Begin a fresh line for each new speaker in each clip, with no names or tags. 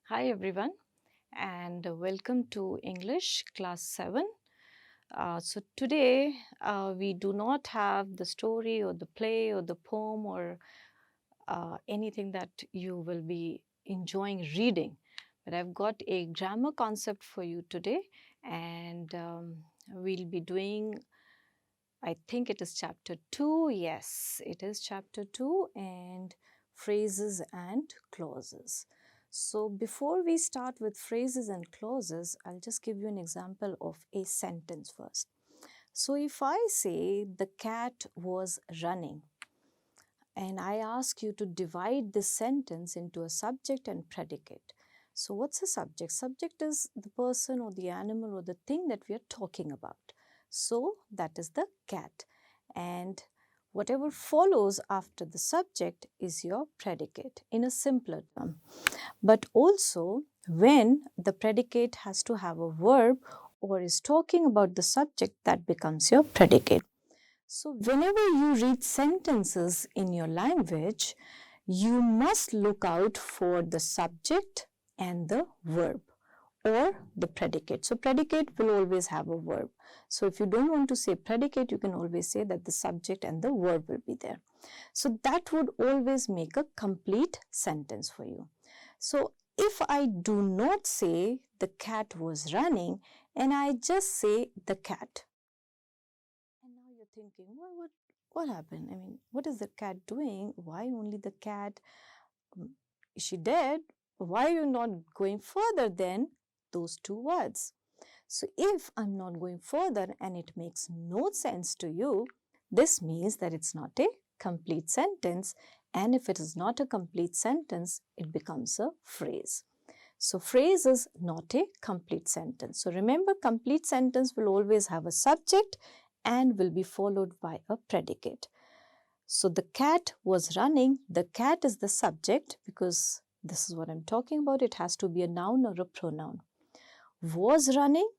Hi everyone and welcome to English class 7. So today we do not have the story or the play or the poem or anything that you will be enjoying reading, but I've got a grammar concept for you today, and we'll be doing, I think it is chapter 2. Yes, it is chapter 2 and phrases and clauses. So before we start with phrases and clauses, I'll just give you an example of a sentence first. So if I say the cat was running, and I ask you to divide this sentence into a subject and predicate. So what's a subject? Subject is the person or the animal or the thing that we are talking about. So that is the cat. And whatever follows after the subject is your predicate in a simpler term. But also when the predicate has to have a verb or is talking about the subject, that becomes your predicate. So whenever you read sentences in your language, you must look out for the subject and the verb or the predicate. So predicate will always have a verb. So if you don't want to say predicate, you can always say that the subject and the verb will be there. So that would always make a complete sentence for you. So if I do not say the cat was running and I just say the cat, and now you're thinking, well, what happened? I mean, what is the cat doing? Why only the cat? Is she dead? Why are you not going further than those two words? So if I'm not going further and it makes no sense to you, this means that it's not a complete sentence. And if it is not a complete sentence, it becomes a phrase. So phrase is not a complete sentence. So remember, complete sentence will always have a subject and will be followed by a predicate. So the cat was running. The cat is the subject because this is what I'm talking about. It has to be a noun or a pronoun. Was running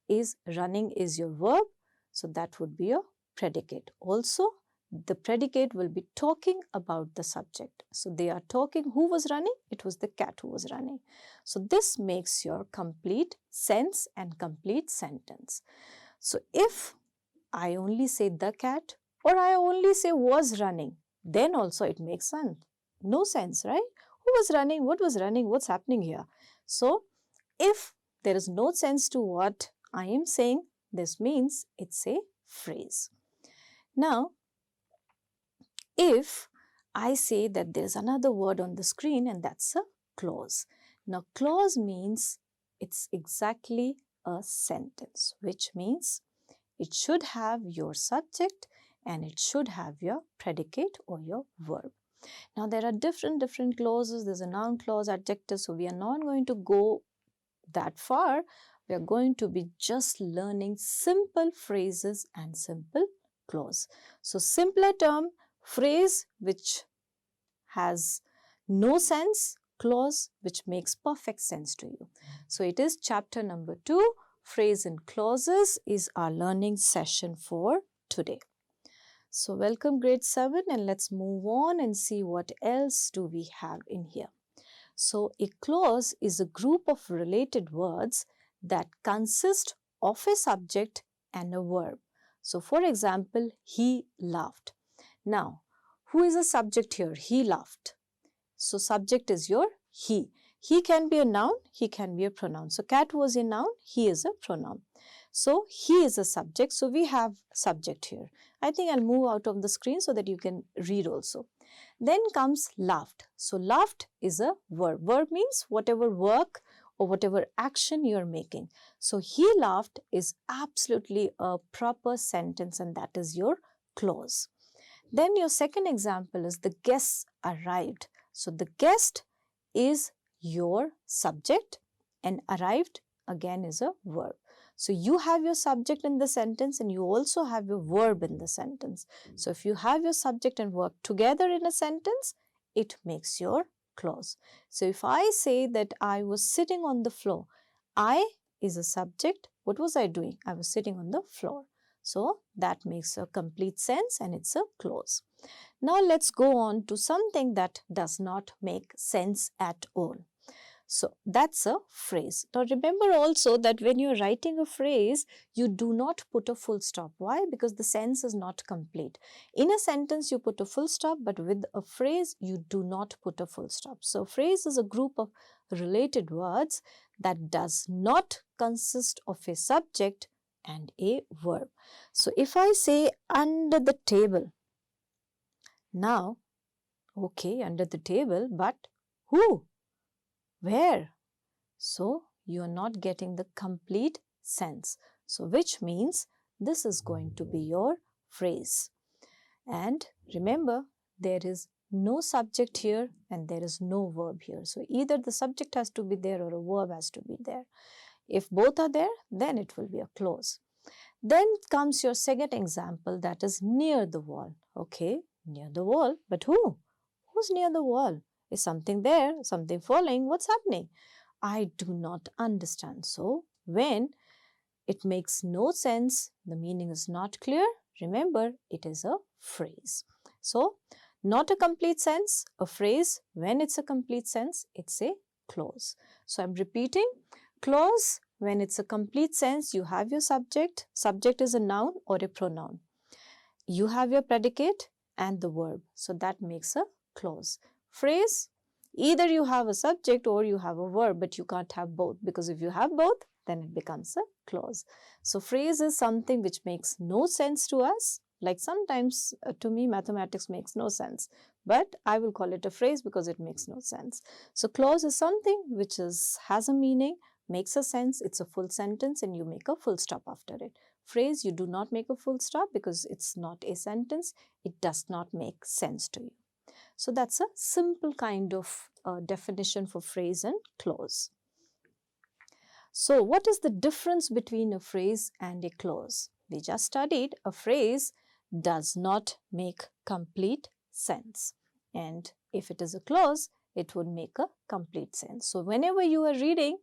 is your verb. So that would be a predicate. Also, the predicate will be talking about the subject. So they are talking, who was running? It was the cat who was running. So this makes your complete sense and complete sentence. So if I only say the cat or I only say was running, then also it makes sense. No sense, right? Who was running? What was running? What's happening here? So if there is no sense to what I am saying, this means it's a phrase. Now, if I say that there's another word on the screen and that's a clause. Now, clause means it's exactly a sentence, which means it should have your subject and it should have your predicate or your verb. Now, there are different clauses. There's a noun clause, adjective. So, we are not going to go that far. We are going to be just learning simple phrases and simple clause. So, simpler term, phrase which has no sense, clause which makes perfect sense to you. So, it is chapter number 2, phrase and clauses is our learning session for today. So, welcome grade 7 and let's move on and see what else do we have in here. So, a clause is a group of related words that consist of a subject and a verb. So, for example, he laughed. Now, who is a subject here? He laughed. So, subject is your he. He can be a noun, he can be a pronoun. So, cat was a noun, he is a pronoun. So, he is a subject. So, we have subject here. I think I'll move out of the screen so that you can read also. Then comes laughed. So, laughed is a verb. Verb means whatever work or whatever action you're making. So, he laughed is absolutely a proper sentence and that is your clause. Then your second example is the guests arrived. So, the guest is your subject and arrived again is a verb. So, you have your subject in the sentence and you also have your verb in the sentence. So, if you have your subject and verb together in a sentence, it makes your clause. So, if I say that I was sitting on the floor, I is a subject. What was I doing? I was sitting on the floor. So, that makes a complete sense and it's a clause. Now, let's go on to something that does not make sense at all. So that's a phrase. Now remember also that when you're writing a phrase, you do not put a full stop. Why? Because the sense is not complete. In a sentence, you put a full stop, but with a phrase, you do not put a full stop. So phrase is a group of related words that does not consist of a subject and a verb. So if I say under the table, now, okay, under the table, but who? Where? So you are not getting the complete sense. So which means this is going to be your phrase. And remember, there is no subject here and there is no verb here. So either the subject has to be there or a verb has to be there. If both are there, then it will be a clause. Then comes your second example, that is near the wall. Okay, near the wall, but who? Who's near the wall? Is something there, something falling? What's happening? I do not understand. So, when it makes no sense, the meaning is not clear, remember it is a phrase. So, not a complete sense, a phrase. When it's a complete sense, it's a clause. So, I'm repeating, clause, when it's a complete sense, you have your subject. Subject is a noun or a pronoun. You have your predicate and the verb. So, that makes a clause. Phrase, either you have a subject or you have a verb, but you can't have both, because if you have both, then it becomes a clause. So phrase is something which makes no sense to us. Like sometimes to me mathematics makes no sense, but I will call it a phrase because it makes no sense. So clause is something which has a meaning, makes a sense, it's a full sentence and you make a full stop after it. Phrase, you do not make a full stop because it's not a sentence, it does not make sense to you. So that's a simple kind of definition for phrase and clause. So what is the difference between a phrase and a clause? We just studied a phrase does not make complete sense. And if it is a clause, it would make a complete sense. So whenever you are reading,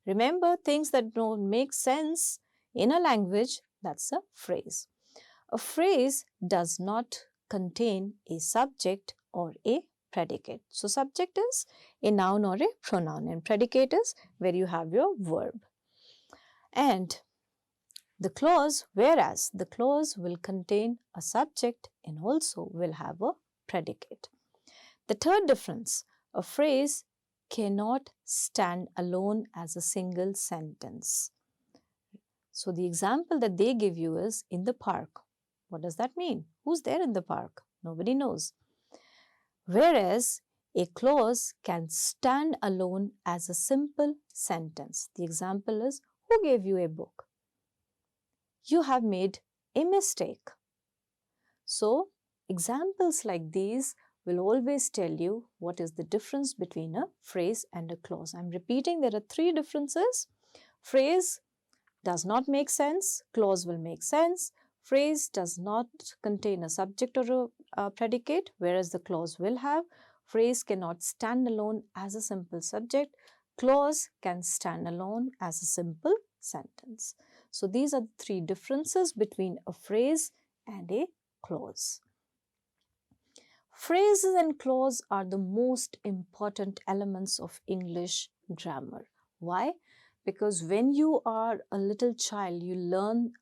remember things that don't make sense in a language, that's a phrase. A phrase does not contain a subject or a predicate. So subject is a noun or a pronoun and predicate is where you have your verb. And the clause, whereas the clause will contain a subject and also will have a predicate. The third difference, a phrase cannot stand alone as a single sentence. So the example that they give you is in the park. What does that mean? Who's there in the park? Nobody knows. Whereas a clause can stand alone as a simple sentence. The example is, who gave you a book? You have made a mistake. So, examples like these will always tell you what is the difference between a phrase and a clause. I'm repeating, there are three differences. Phrase does not make sense, clause will make sense. Phrase does not contain a subject or a predicate, whereas the clause will have. Phrase cannot stand alone as a simple subject. Clause can stand alone as a simple sentence. So these are the three differences between a phrase and a clause. Phrases and clause are the most important elements of English grammar. Why? Because when you are a little child, you learn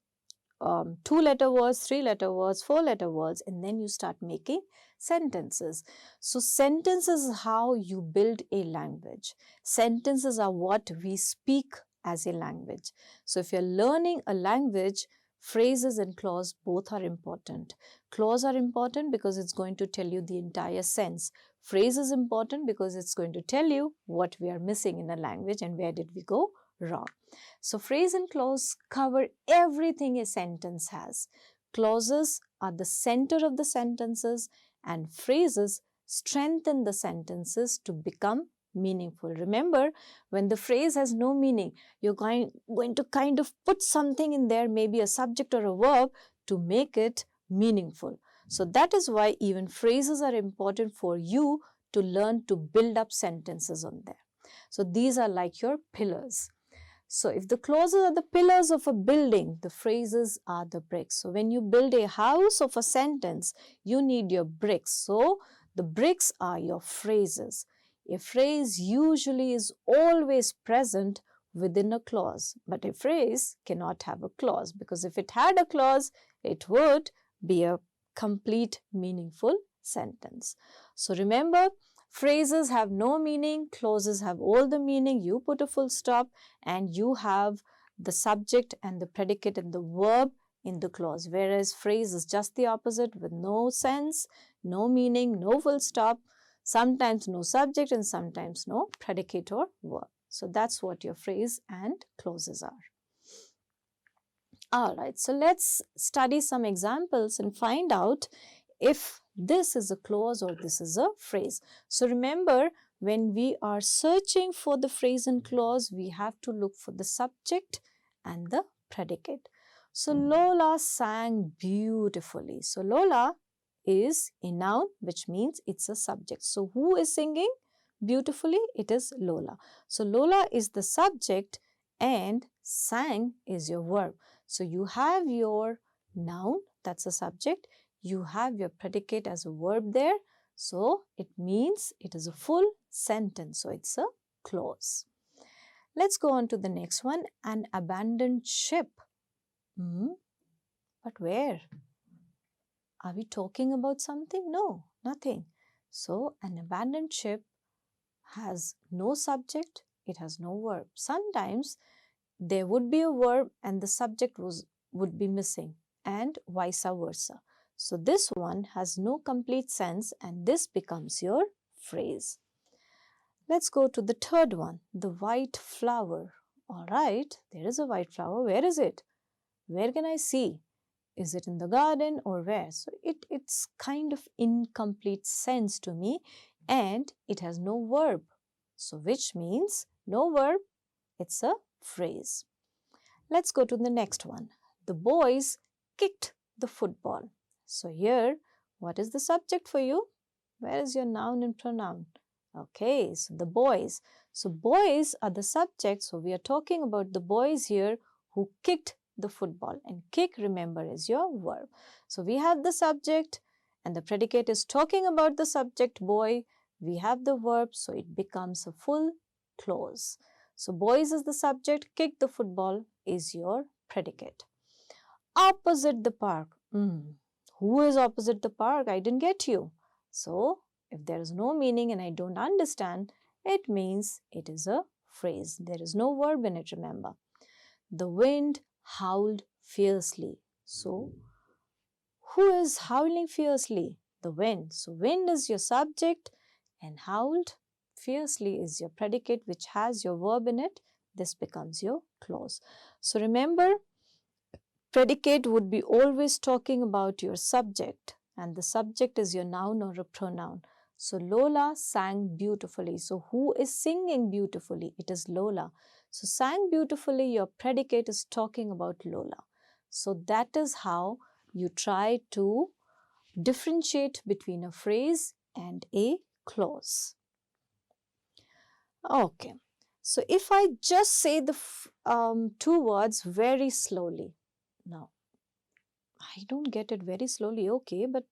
2-letter words, 3-letter words, 4-letter words, and then you start making sentences. So sentences is how you build a language. Sentences are what we speak as a language. So if you're learning a language, phrases and clause both are important. Clause are important because it's going to tell you the entire sense. Phrase is important because it's going to tell you what we are missing in a language and where did we go wrong. So phrase and clause cover everything a sentence has. Clauses are the center of the sentences and phrases strengthen the sentences to become meaningful. Remember, when the phrase has no meaning, you're going to kind of put something in there, maybe a subject or a verb, to make it meaningful. So that is why even phrases are important for you to learn to build up sentences on there. So these are like your pillars. So if the clauses are the pillars of a building, the phrases are the bricks. So when you build a house of a sentence, you need your bricks. So the bricks are your phrases. A phrase usually is always present within a clause, but a phrase cannot have a clause, because if it had a clause, it would be a complete meaningful sentence. So remember, phrases have no meaning, clauses have all the meaning. You put a full stop and you have the subject and the predicate and the verb in the clause, whereas phrase is just the opposite, with no sense, no meaning, no full stop, sometimes no subject and sometimes no predicate or verb. So that's what your phrase and clauses are. Alright, so let's study some examples and find out if this is a clause or this is a phrase. So remember, when we are searching for the phrase and clause, we have to look for the subject and the predicate. So Lola sang beautifully. So Lola is a noun, which means it's a subject. So who is singing beautifully? It is Lola. So Lola is the subject and sang is your verb. So you have your noun, that's a subject. You have your predicate as a verb there. So it means it is a full sentence. So it's a clause. Let's go on to the next one. An abandoned ship. But where? Are we talking about something? No, nothing. So an abandoned ship has no subject, it has no verb. Sometimes there would be a verb and the subject would be missing, and vice versa. So this one has no complete sense and this becomes your phrase. Let's go to the third one, the white flower. All right, there is a white flower. Where is it? Where can I see? Is it in the garden or where? So it's kind of incomplete sense to me, and it has no verb. So which means no verb, it's a phrase. Let's go to the next one. The boys kicked the football. So here, what is the subject for you? Where is your noun and pronoun? Okay, so the boys. So boys are the subject. So we are talking about the boys here who kicked the football, and kick, remember, is your verb. So we have the subject and the predicate is talking about the subject boy. We have the verb, so it becomes a full clause. So boys is the subject, kick the football is your predicate. Opposite the park. Who is opposite the park? I didn't get you. So if there is no meaning and I don't understand, it means it is a phrase. There is no verb in it, remember. The wind howled fiercely. So who is howling fiercely? The wind. So wind is your subject and howled fiercely is your predicate, which has your verb in it. This becomes your clause. So remember, predicate would be always talking about your subject, and the subject is your noun or a pronoun. So Lola sang beautifully. So who is singing beautifully? It is Lola. So sang beautifully, your predicate is talking about Lola. So that is how you try to differentiate between a phrase and a clause. Okay, so if I just say the two words very slowly. Now, I don't get it very slowly, okay, but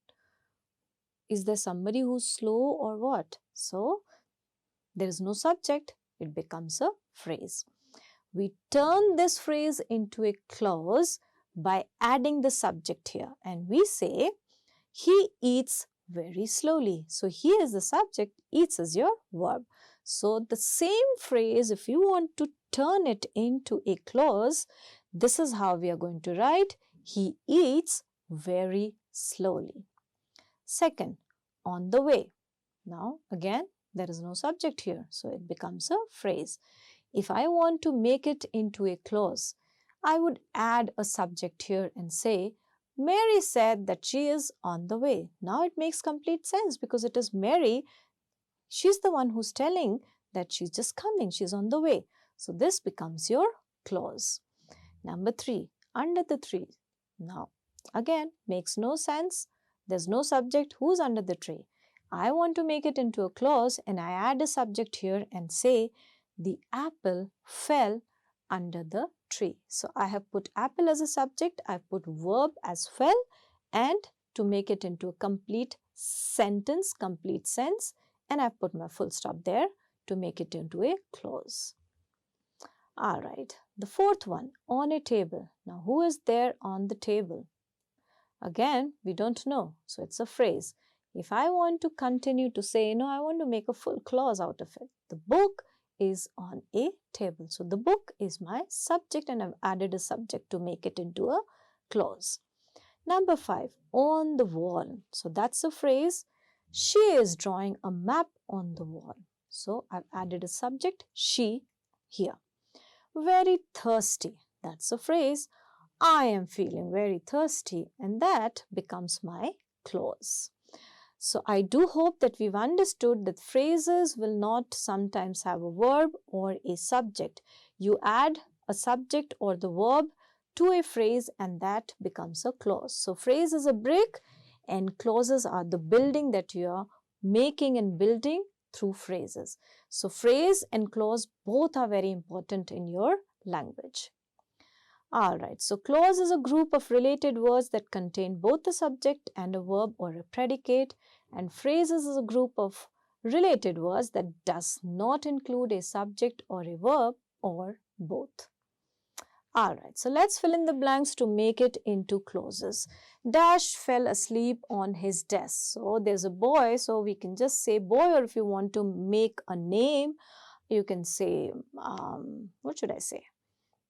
is there somebody who's slow or what? So, there is no subject, it becomes a phrase. We turn this phrase into a clause by adding the subject here, and we say, he eats very slowly. So here is the subject, eats is your verb. So the same phrase, if you want to turn it into a clause, this is how we are going to write, he eats very slowly. Second, on the way. Now again, there is no subject here, so it becomes a phrase. If I want to make it into a clause, I would add a subject here and say, Mary said that she is on the way. Now it makes complete sense because it is Mary. She's the one who's telling that she's just coming, she's on the way. So this becomes your clause. Number 3, under the tree. Now, again, makes no sense. There's no subject. Who's under the tree? I want to make it into a clause and I add a subject here and say, the apple fell under the tree. So I have put apple as a subject, I've put verb as fell, and to make it into a complete sentence, complete sense, and I've put my full stop there to make it into a clause. All right, the fourth one, on a table. Now, who is there on the table? Again, we don't know, so it's a phrase. If I want to continue to say, no, I want to make a full clause out of it. The book is on a table. So the book is my subject and I've added a subject to make it into a clause. Number 5, on the wall. So that's a phrase. She is drawing a map on the wall. So I've added a subject, she, here. Very thirsty. That's a phrase. I am feeling very thirsty, and that becomes my clause. So I do hope that we've understood that phrases will not sometimes have a verb or a subject. You add a subject or the verb to a phrase and that becomes a clause. So phrase is a brick and clauses are the building that you are making and building through phrases. So phrase and clause both are very important in your language. Alright, so clause is a group of related words that contain both a subject and a verb or a predicate, and phrases is a group of related words that does not include a subject or a verb or both. Alright, so let's fill in the blanks to make it into clauses. Dash fell asleep on his desk. So there's a boy, so we can just say boy, or if you want to make a name, you can say, what should I say?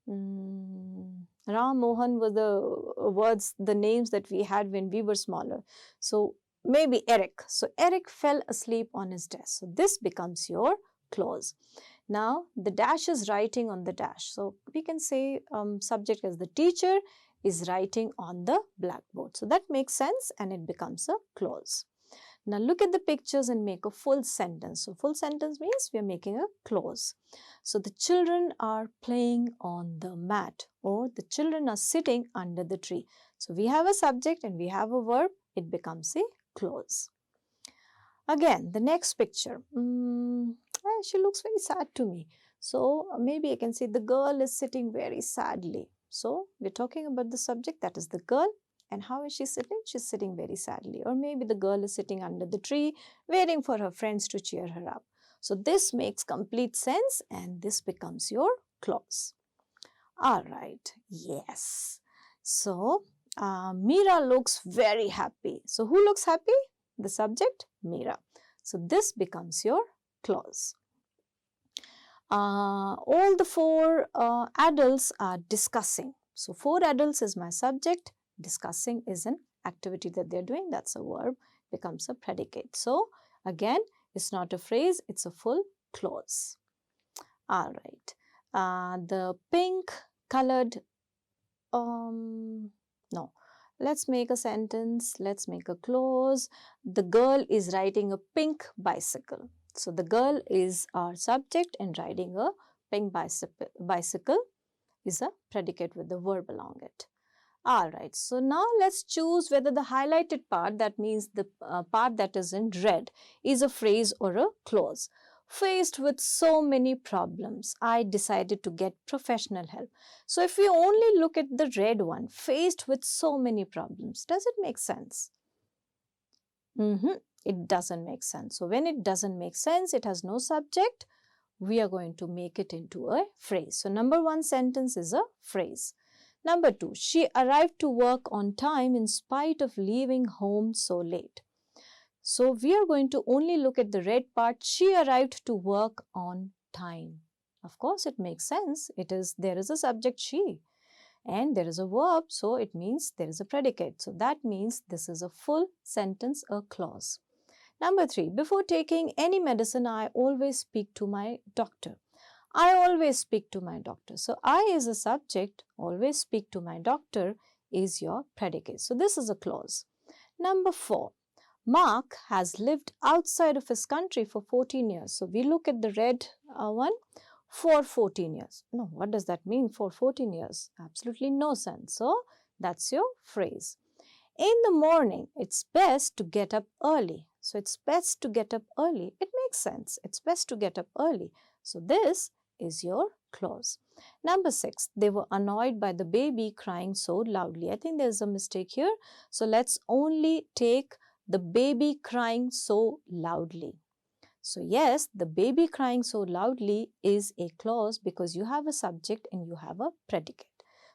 Ram, Mohan were the words, the names that we had when we were smaller. So maybe Eric. So Eric fell asleep on his desk. So this becomes your clause. Now the dash is writing on the dash. So we can say subject as the teacher is writing on the blackboard. So that makes sense and it becomes a clause. Now look at the pictures and make a full sentence. So full sentence means we are making a clause. So the children are playing on the mat, or the children are sitting under the tree. So we have a subject and we have a verb. It becomes a clause. Again, the next picture. She looks very sad to me. So maybe I can say the girl is sitting very sadly. So we're talking about the subject, that is the girl. And how is she sitting? She's sitting very sadly. Or maybe the girl is sitting under the tree waiting for her friends to cheer her up. So this makes complete sense and this becomes your clause. Alright, yes. So Meera looks very happy. So who looks happy? The subject, Meera. So this becomes your clause. All the 4 adults are discussing. So 4 adults is my subject. Discussing is an activity that they're doing. That's a verb, becomes a predicate. So again, it's not a phrase, it's a full clause. All right. The pink colored, no. Let's make a sentence. Let's make a clause. The girl is riding a pink bicycle. So the girl is our subject and riding a pink bicycle is a predicate with the verb along it. Alright, so now let's choose whether the highlighted part, that means the part that is in red, is a phrase or a clause. Faced with so many problems, I decided to get professional help. So if we only look at the red one, faced with so many problems, does it make sense? It doesn't make sense. So when it doesn't make sense, it has no subject, we are going to make it into a phrase. So number 1 sentence is a phrase. Number 2, she arrived to work on time in spite of leaving home so late. So we are going to only look at the red part. She arrived to work on time. Of course, it makes sense. There is a subject, she, and there is a verb, so it means there is a predicate. So that means this is a full sentence, a clause. Number 3, before taking any medicine, I always speak to my doctor. I always speak to my doctor. So I is a subject, always speak to my doctor is your predicate. So this is a clause. Number 4, Mark has lived outside of his country for 14 years. So we look at the red one, for 14 years. No, what does that mean for 14 years? Absolutely no sense. So that's your phrase. In the morning, it's best to get up early. So it's best to get up early. It makes sense. It's best to get up early. So this is your clause. Number 6, they were annoyed by the baby crying so loudly. I think there's a mistake here. So let's only take the baby crying so loudly. So yes, the baby crying so loudly is a clause because you have a subject and you have a predicate.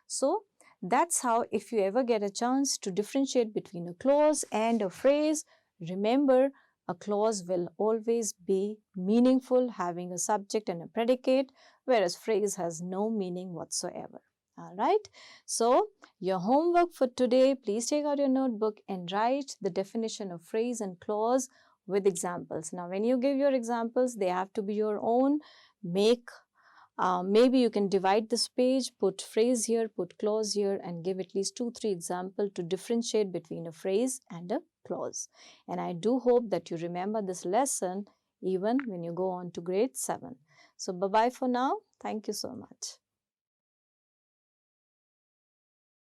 So that's how, if you ever get a chance to differentiate between a clause and a phrase, remember a clause will always be meaningful, having a subject and a predicate, whereas phrase has no meaning whatsoever. All right. So your homework for today, please take out your notebook and write the definition of phrase and clause with examples. Now, when you give your examples, they have to be your own. Maybe you can divide this page, put phrase here, put clause here, and give at least 2-3 examples to differentiate between a phrase and a clause. And I do hope that you remember this lesson even when you go on to grade 7. So, bye-bye for now. Thank you so much.